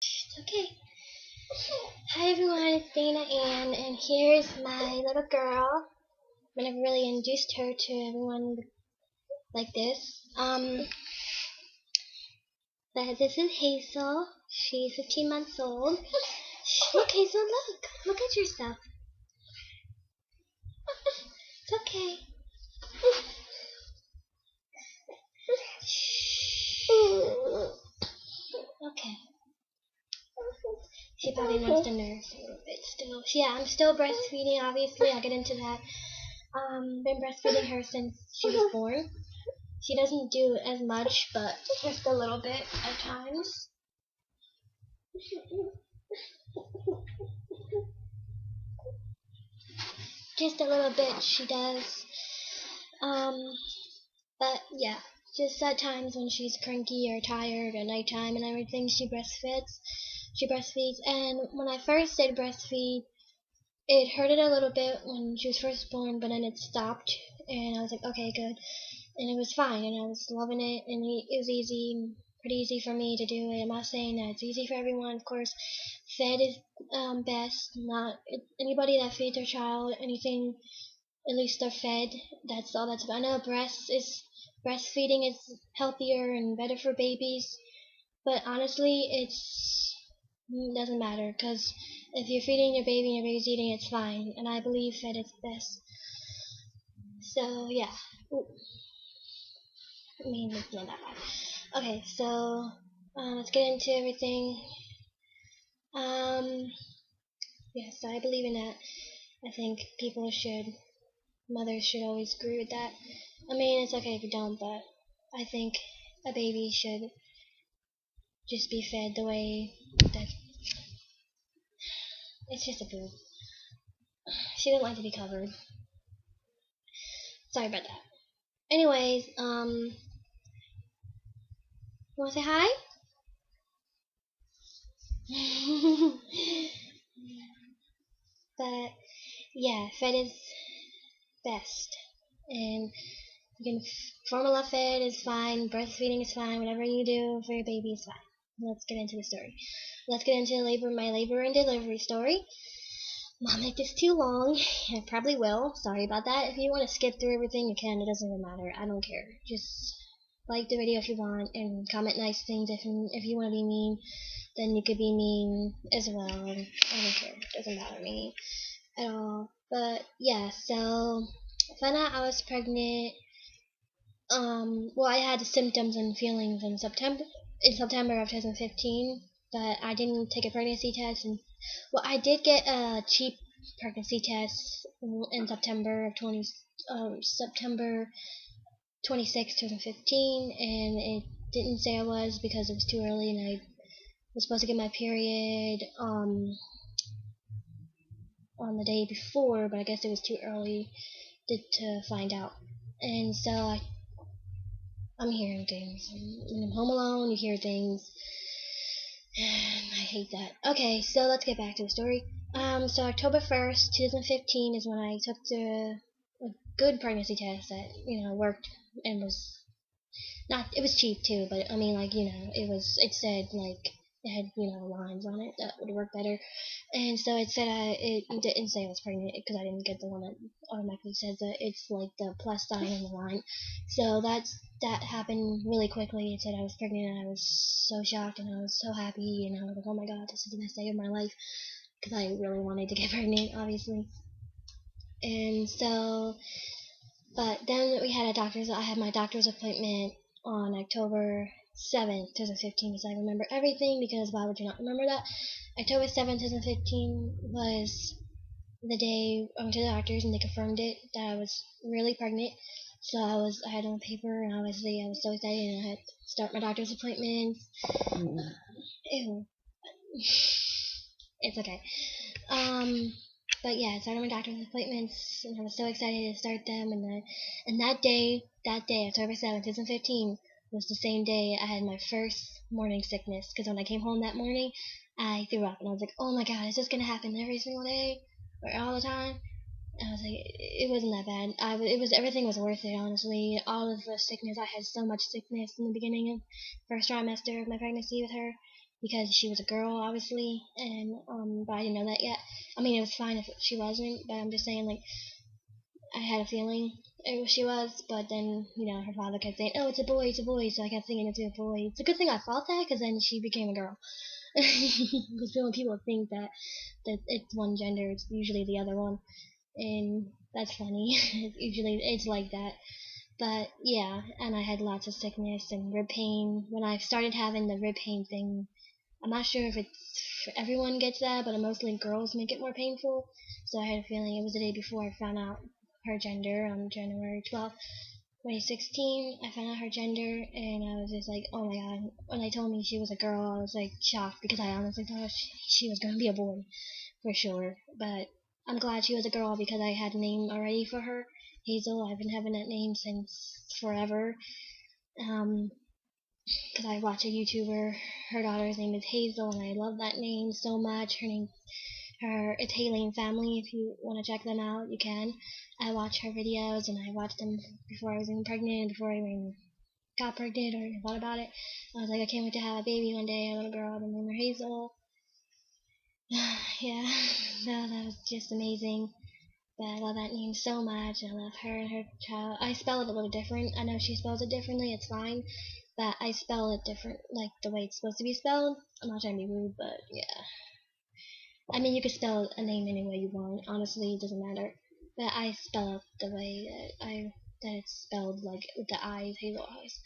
It's okay. Hi everyone, it's Dana Ann, and here's my little girl. I never really introduced her to everyone like this. But this is Hazel. She's 15 months old. Look, Hazel, look. Look at yourself. It's okay. Okay. She probably wants to nurse a little bit still. Yeah, I'm still breastfeeding, obviously. I'll get into that. Been breastfeeding her since she was born. She doesn't do as much, but just a little bit at times. Just a little bit she does. But yeah, just at times when she's cranky or tired at nighttime and everything, she breastfeeds. And when I first did breastfeed, it hurted a little bit when she was first born, but then it stopped, and I was like, okay, good, and it was fine, and I was loving it, and it was easy, pretty easy for me to do it. I'm not saying that it's easy for everyone, of course. Fed is best. Not anybody that feeds their child anything, at least they're fed. That's all. I know breastfeeding is healthier and better for babies, but honestly, it doesn't matter because if you're feeding your baby and your baby's eating, it's fine. And I believe fed is best. So yeah. Ooh. I mean, it's not that bad. Okay, so let's get into everything. Um, yes, I believe in that. I think mothers should always agree with that. I mean, it's okay if you don't, but I think a baby should just be fed the way that it's just a boob. She doesn't like to be covered. Sorry about that. Anyways, you wanna say hi? But yeah, fed is best, and you can formula fed is fine, breastfeeding is fine, whatever you do for your baby is fine. Let's get into the story. Let's get into my labor and delivery story. I'll make this too long. I probably will. Sorry about that. If you want to skip through everything, you can. It doesn't even matter. I don't care. Just like the video if you want, and comment nice things. If you want to be mean, then you could be mean as well. I don't care. It doesn't bother me at all. But yeah, so I found out I was pregnant. Well, I had symptoms and feelings in September of 2015, but I didn't take a pregnancy test. And well, I did get a cheap pregnancy test in September 26, 2015, and it didn't say I was because it was too early, and I was supposed to get my period on the day before, but I guess it was too early to find out. And so I'm hearing things. When I'm home alone, you hear things. And I hate that. Okay, so let's get back to the story. So October 1st, 2015 is when I took a good pregnancy test that, worked and was not, it was cheap too, but I mean, like, it said, like, it had, lines on it that would work better. And so it said, it didn't say I was pregnant because I didn't get the one that automatically says that it's like the plus sign in the line. So that happened really quickly. It said I was pregnant, and I was so shocked, and I was so happy, and I was like, oh my god, this is the best day of my life, because I really wanted to get pregnant, obviously. And so, but then I had my doctor's appointment on October 7th, 2015, because I remember everything, because why would you not remember that? October 7th, 2015 was the day I went to the doctors, and they confirmed it, that I was really pregnant. So I had on paper, and obviously I was so excited, and I had to start my doctor's appointments. Ew. It's okay. But yeah, I started my doctor's appointments, and I was so excited to start them. And that day, October 7th, 2015, was the same day I had my first morning sickness. Because when I came home that morning, I threw up, and I was like, oh my god, is this gonna happen every single day or all the time? I was like, it wasn't that bad. Everything was worth it, honestly. All of the sickness, I had so much sickness in the beginning of first trimester of my pregnancy with her. because she was a girl, obviously, and but I didn't know that yet. I mean, it was fine if she wasn't, but I'm just saying, like, I had a feeling she was, but then, her father kept saying, "Oh, it's a boy," so I kept thinking it's a boy. It's a good thing I thought that, because then she became a girl. Because when people think that it's one gender, it's usually the other one, and that's funny. Usually it's like that. But yeah, and I had lots of sickness and rib pain. When I started having the rib pain thing, I'm not sure if everyone gets that, but mostly girls make it more painful. So I had a feeling it was the day before I found out her gender on January 12th, 2016. I found out her gender, and I was just like, oh my god. When they told me she was a girl, I was like shocked, because I honestly thought she was going to be a boy for sure. But I'm glad she was a girl, because I had a name already for her, Hazel. I've been having that name since forever. Because I watch a YouTuber, her daughter's name is Hazel, and I love that name so much. It's Haylene Family. If you want to check them out, you can. I watch her videos, and I watched them before I was even pregnant, before I even got pregnant or even thought about it. I was like, I can't wait to have a baby one day, a little girl, and name her Hazel. Yeah, so that was just amazing. But I love that name so much. I love her and her child. I spell it a little different. I know she spells it differently. It's fine. But I spell it different, like the way it's supposed to be spelled. I'm not trying to be rude, but yeah. I mean, you can spell a name any way you want. Honestly, it doesn't matter. But I spell it the way that it's spelled, like with the eyes, Hazel eyes.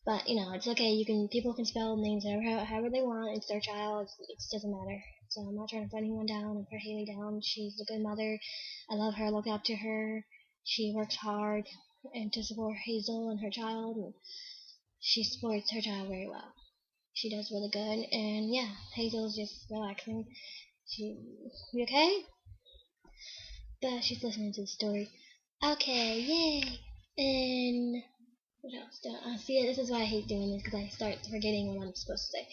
But it's okay. People can spell names however they want. It's their child. It doesn't matter. So I'm not trying to put anyone down or put Haley down. She's a good mother. I love her. I look up to her. She works hard and to support Hazel and her child, and she supports her child very well. She does really good, and yeah, Hazel's just relaxing. You okay? But she's listening to the story. Okay, yay! And what else? See, this is why I hate doing this, because I start forgetting what I'm supposed to say.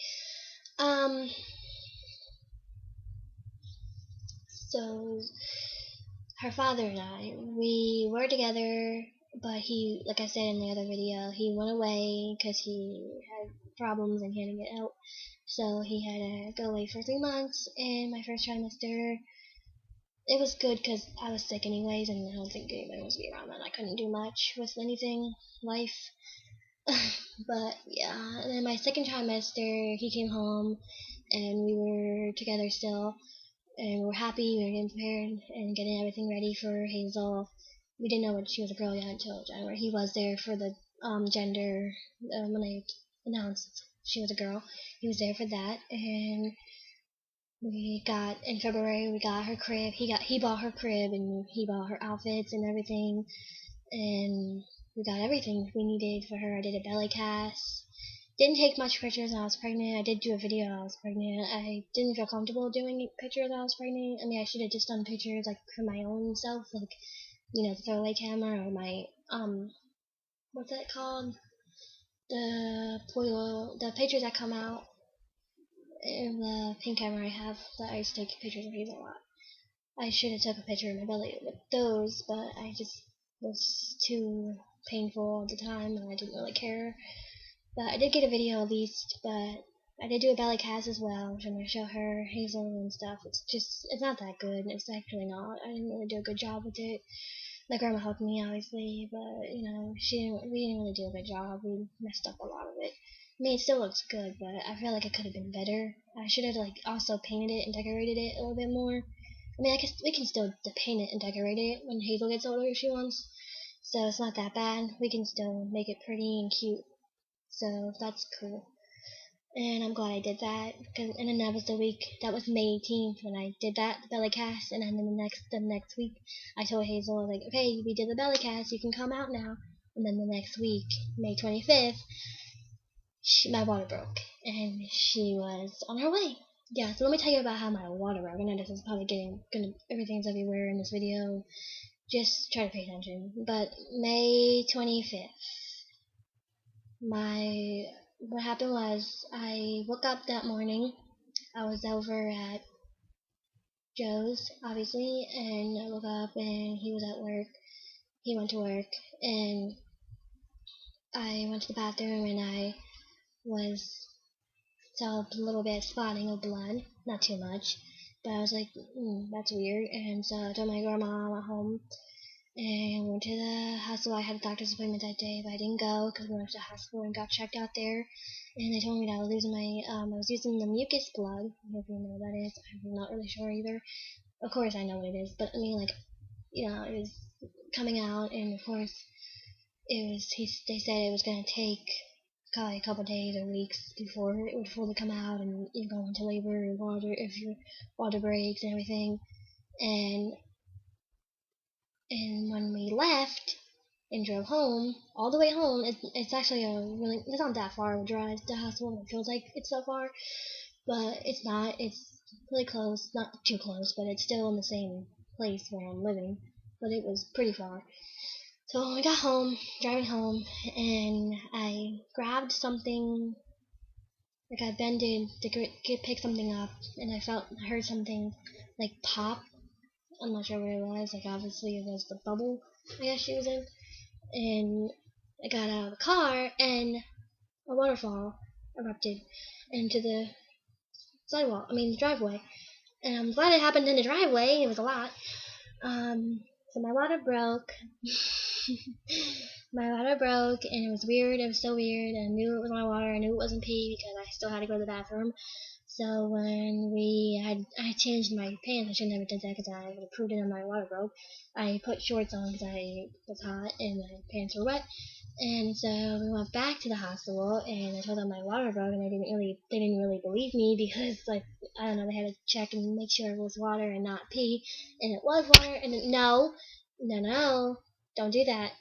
So her father and I, we were together, but he, like I said in the other video, he went away because he had problems and he had to get help. So he had to go away for 3 months, and my first trimester, it was good because I was sick anyways, and I don't think anybody wants to be around that. I couldn't do much with anything, life. But yeah, and then my second trimester, he came home, and we were together still, and we were happy. We were getting prepared and getting everything ready for Hazel. We didn't know she was a girl yet until January. He was there for the gender when I announced she was a girl. He was there for that, and we got in February. We got her crib. He bought her crib, and he bought her outfits and everything, and we got everything we needed for her. I did a belly cast. Didn't take much pictures when I was pregnant. I did do a video when I was pregnant. I didn't feel comfortable doing pictures when I was pregnant. I mean, I should have just done pictures like for my own self, like the throwaway camera or my what's that called? The pictures that come out in the pink camera I have that I used to take pictures of Hazel a lot. I should have took a picture of my belly with those, but I just was too painful at the time and I didn't really care. But I did get a video at least, but I did do a belly cast as well, which I'm going to show her, Hazel and stuff. It's not that good. It's actually not. I didn't really do a good job with it. My grandma helped me, obviously, but, we didn't really do a good job. We messed up a lot of it. I mean, it still looks good, but I feel like it could have been better. I should have, also painted it and decorated it a little bit more. I mean, we can still paint it and decorate it when Hazel gets older if she wants. So it's not that bad. We can still make it pretty and cute. So that's cool. And I'm glad I did that. And then that was May 18th when I did that, the belly cast. And then the next week, I told Hazel, I was like, okay, we did the belly cast, you can come out now. And then the next week, May 25th, my water broke. And she was on her way. Yeah, so let me tell you about how my water broke. I know this is probably everything's everywhere in this video. Just try to pay attention. But May 25th, what happened was I woke up that morning. I was over at Joe's, obviously, and I woke up and he was at work. He went to work, and I went to the bathroom, and I was saw a little bit of spotting of blood, not too much, but I was like, that's weird. And so I told my grandma I went home and went to the hospital. I had a doctor's appointment that day, but I didn't go because we went to the hospital and got checked out there. And they told me that I was losing I was using the mucus plug. I don't know if you know what that is. I'm not really sure either. Of course I know what it is, but I mean, like, it was coming out, and of course they said it was going to take probably a couple days or weeks before it would fully come out, and you go into labor and if your water breaks and everything. And when we left and drove home, all the way home, it's actually it's not that far of a drive to the hospital. It feels like it's so far, but it's not. It's really close, not too close, but it's still in the same place where I'm living, but it was pretty far. So when we got home, driving home, and I grabbed something, like I bended to pick something up, and I heard something like pop. I'm not sure what it was. Like, obviously it was the bubble I guess she was in. And I got out of the car, and a waterfall erupted into the the driveway. And I'm glad it happened in the driveway. It was a lot. So my water broke. My water broke, and it was weird. It was so weird. I knew it was my water. I knew it wasn't pee because I still had to go to the bathroom. So when I changed my pants. I shouldn't have done that because I would have proved it on my water broke. I put shorts on because I was hot and my pants were wet. And so we went back to the hospital, and I told them my water broke, and they didn't really believe me because, like, I don't know, they had to check and make sure it was water and not pee, and it was water. And then, no, don't do that.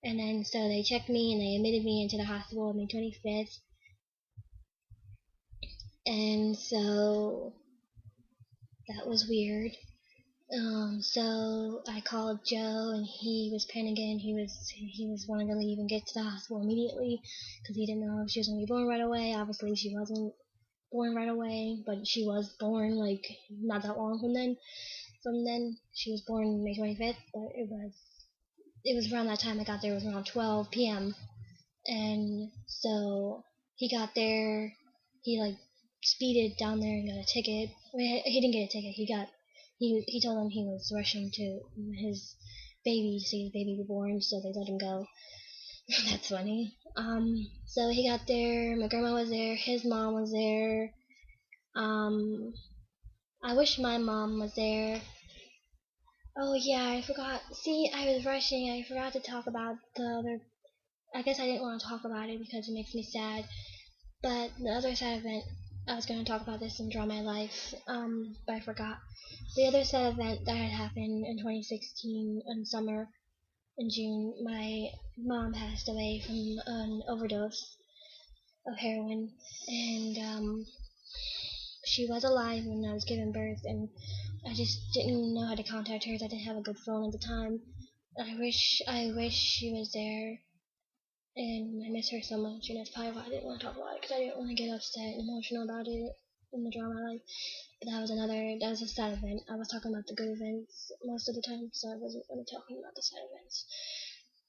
And then so they checked me and they admitted me into the hospital on May 25th. And so that was weird. So I called Joe, and he was panicking. He was wanting to leave and get to the hospital immediately because he didn't know if she was gonna be born right away. Obviously, she wasn't born right away, but she was born like not that long from then. She was born May 25th, but it was around that time I got there. It was around 12 p.m. And so he got there. He like speeded down there and got a ticket. He didn't get a ticket. He told them he was rushing to his baby to see his baby be born, so they let him go. That's funny. So he got there. My grandma was there. His mom was there. I wish my mom was there. Oh yeah, I forgot. See, I was rushing. I forgot to talk about the other. I guess I didn't want to talk about it because it makes me sad. But the other sad event, I was going to talk about this and draw my life, but I forgot. The other sad event that had happened in 2016 in summer, in June, my mom passed away from an overdose of heroin, and she was alive when I was giving birth, and I just didn't know how to contact her. I didn't have a good phone at the time. I wish she was there, and I miss her so much, and that's probably why I didn't want to talk about it, because I didn't want to get upset and emotional about it in the drama life. But that was a sad event. I was talking about the good events most of the time, so I wasn't really talking about the sad events.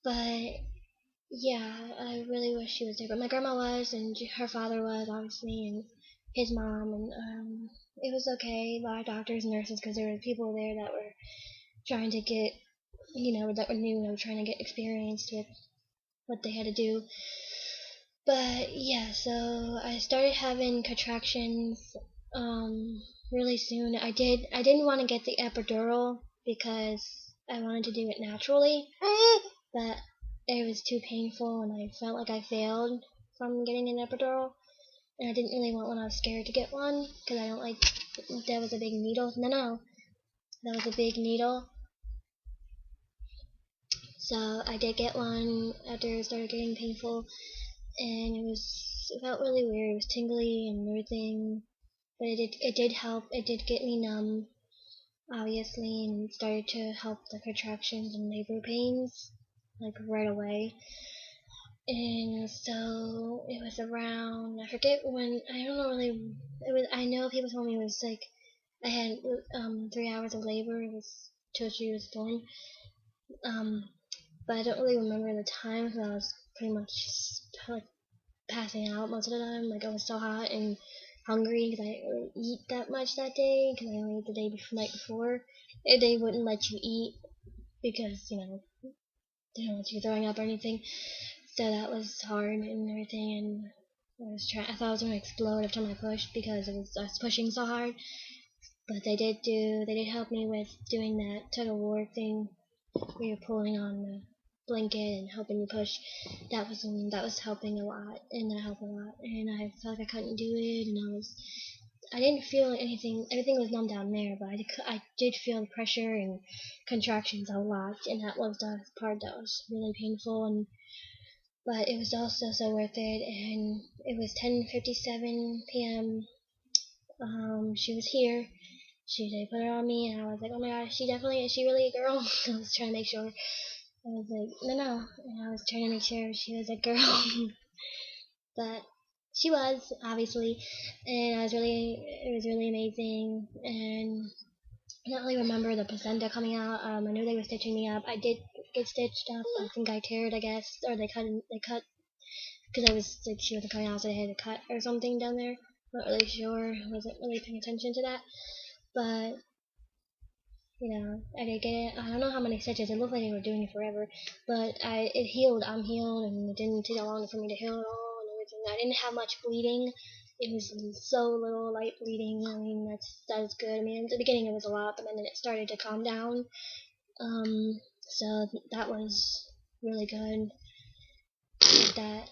But yeah, I really wish she was there. But my grandma was, and her father was, obviously, and his mom, and it was okay. A lot of doctors and nurses, because there were people there that were trying to get, that were new, that were trying to get experienced with what they had to do. But yeah, so I started having contractions really soon. I didn't want to get the epidural because I wanted to do it naturally, but it was too painful, and I felt like I failed from getting an epidural, and I didn't really want one. I was scared to get one because I don't like that was a big needle. No, that was a big needle. So I did get one after it started getting painful, and it felt really weird. It was tingly and everything, but it did help. It did get me numb, obviously, and it started to help the contractions and labor pains like right away. And so it was around, I forget when, I don't know really, I know people told me it was like I had 3 hours of labor. It was till she was born. But I don't really remember the time because I was pretty much like passing out most of the time. Like, I was so hot and hungry because I didn't really eat that much that day because I only ate the night before. They wouldn't let you eat because, you know, they don't want you throwing up or anything. So that was hard and everything. And I thought I was gonna explode every time I pushed because I was pushing so hard. But they did help me with doing that tug of war thing where you're pulling on the blanket and helping you push. That was helping a lot, and that helped a lot. And I felt like I couldn't do it, and I didn't feel anything. Everything was numb down there, but I did feel the pressure and contractions a lot, and that was the part that was really painful. But it was also so worth it. And it was 10:57 p.m. She was here. They put her on me, and I was like, oh my gosh, is she really a girl? I was trying to make sure. I was like, no. And I was trying to make sure she was a girl. But she was, obviously. And it was really amazing. And I don't really remember the placenta coming out. I knew they were stitching me up. I did get stitched up. I think I teared, I guess. Or they cut, because I was like, she wasn't coming out, so they had to cut or something down there. Not really sure. I wasn't really paying attention to that. But you know, I did get it. I don't know how many stitches. It looked like they were doing it forever, but it healed. I'm healed, and it didn't take that long for me to heal at all and everything. I didn't have much bleeding. It was so little light bleeding. I mean, that's good. I mean, at the beginning it was a lot, but then it started to calm down. So that was really good. That.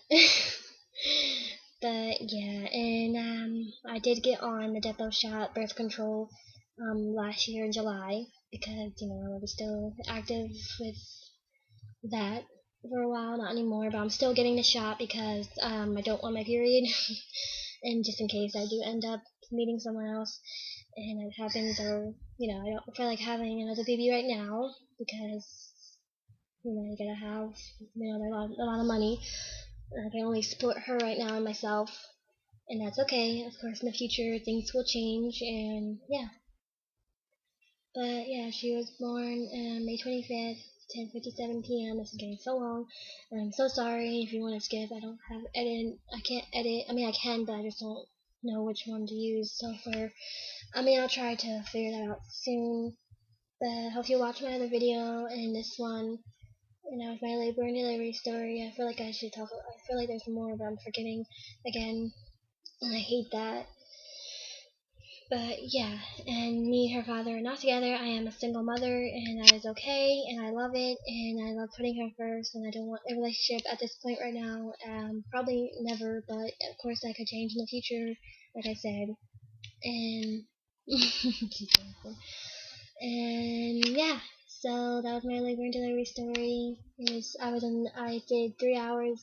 But yeah, and I did get on the depot shot birth control last year in July because you know I was still active with that for a while, not anymore, but I'm still getting the shot because I don't want my period, and just in case I do end up meeting someone else and it happens, or you know I don't feel like having another baby right now because you know you gotta have you know a lot of money. I can only support her right now and myself, and that's okay. Of course, in the future, things will change, and yeah. But yeah, she was born May 25th, 10:57 p.m. This is getting so long. I'm so sorry if you want to skip. I don't have edit. I can't edit. I mean, I can, but I just don't know which one to use. So I'll try to figure that out soon. But I hope you watch my other video and this one. And that was my labor and delivery story. I feel like I should talk. I feel like there's more, but I'm forgetting again, and I hate that. But yeah, and me and her father are not together. I am a single mother, and that is okay, and I love it, and I love putting her first, and I don't want a relationship at this point right now. Probably never, but of course that could change in the future, like I said. And and yeah, so that was my labor and delivery story. I did 3 hours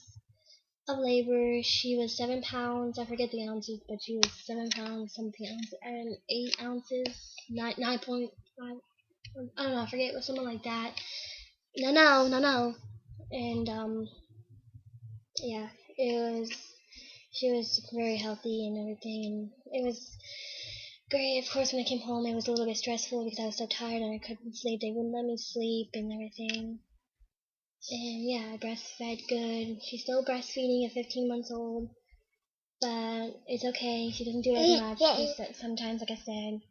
of labor. She was 7 pounds. I forget the ounces, but she was 7 pounds something ounces and 8 ounces, 9.5. I don't know. I forget. It was something like that. No. And yeah, it was. She was very healthy and everything, and it was great. Of course, when I came home, it was a little bit stressful because I was so tired and I couldn't sleep. They wouldn't let me sleep and everything. And yeah, I breastfed good. She's still breastfeeding at 15 months old, but it's okay. She doesn't do it as much. Sometimes, like I said,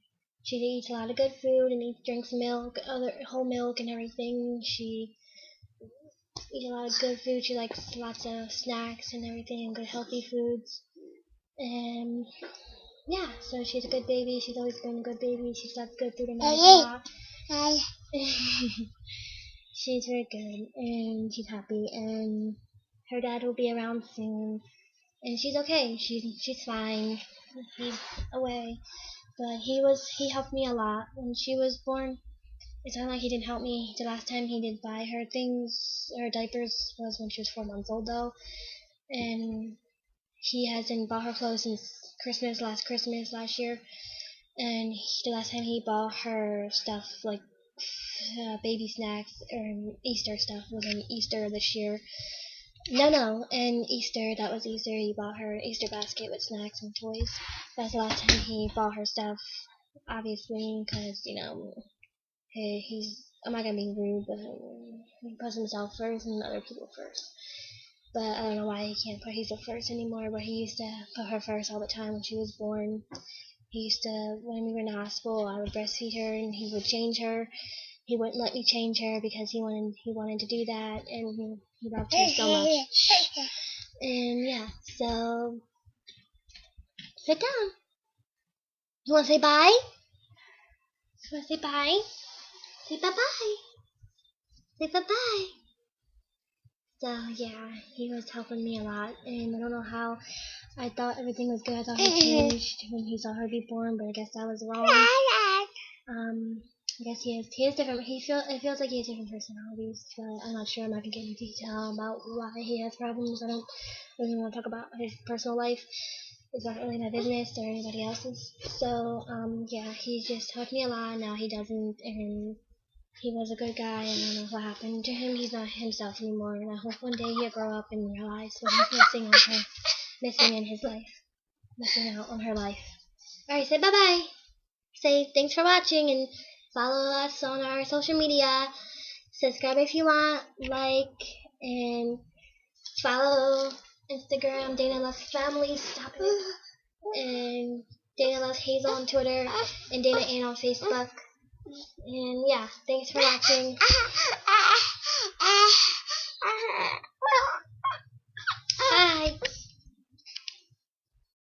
she eats a lot of good food and drinks milk, other whole milk and everything. She eats a lot of good food. She likes lots of snacks and everything, and good healthy foods. And yeah, so she's a good baby. She's always been a good baby. She slept good through the night a lot. She's very good, and she's happy, and her dad will be around soon, and she's okay. She's fine. He's away, but he helped me a lot when she was born. It's not like he didn't help me. The last time he did buy her things, her diapers, was when she was 4 months old though, and he hasn't bought her clothes since last Christmas last year, and the last time he bought her stuff like baby snacks or Easter stuff was in Easter this year. No, and Easter, that was Easter, he bought her an Easter basket with snacks and toys. That's the last time he bought her stuff, obviously, because, you know, I'm not going to be rude, but he puts himself first and other people first. But I don't know why he can't put Hazel first anymore, but he used to put her first all the time when she was born. He used to, when we were in the hospital, I would breastfeed her, and he would change her. He wouldn't let me change her because he wanted to do that, and he loved her so much. And yeah, so sit down. You want to say bye? You want to say bye? Say bye-bye. Say bye-bye. So yeah, he was helping me a lot, and I don't know how. I thought everything was good. I thought he changed when he saw her be born, but I guess that was wrong. I guess he has different. It feels like he has different personalities, but I'm not sure. I'm not gonna get into detail about why he has problems. I don't really want to talk about his personal life. It's not really my business or anybody else's. So yeah, he just helped me a lot. Now he doesn't, and he was a good guy. I don't know what happened to him. He's not himself anymore, and I hope one day he'll grow up and realize what he's missing in his life, missing out on her life. Alright, say bye-bye. Say thanks for watching, and follow us on our social media. Subscribe if you want, like, and follow Instagram, Dana Loves Family, stop it. And Dana Loves Hazel on Twitter, and Dana Ann on Facebook. And yeah, thanks for watching.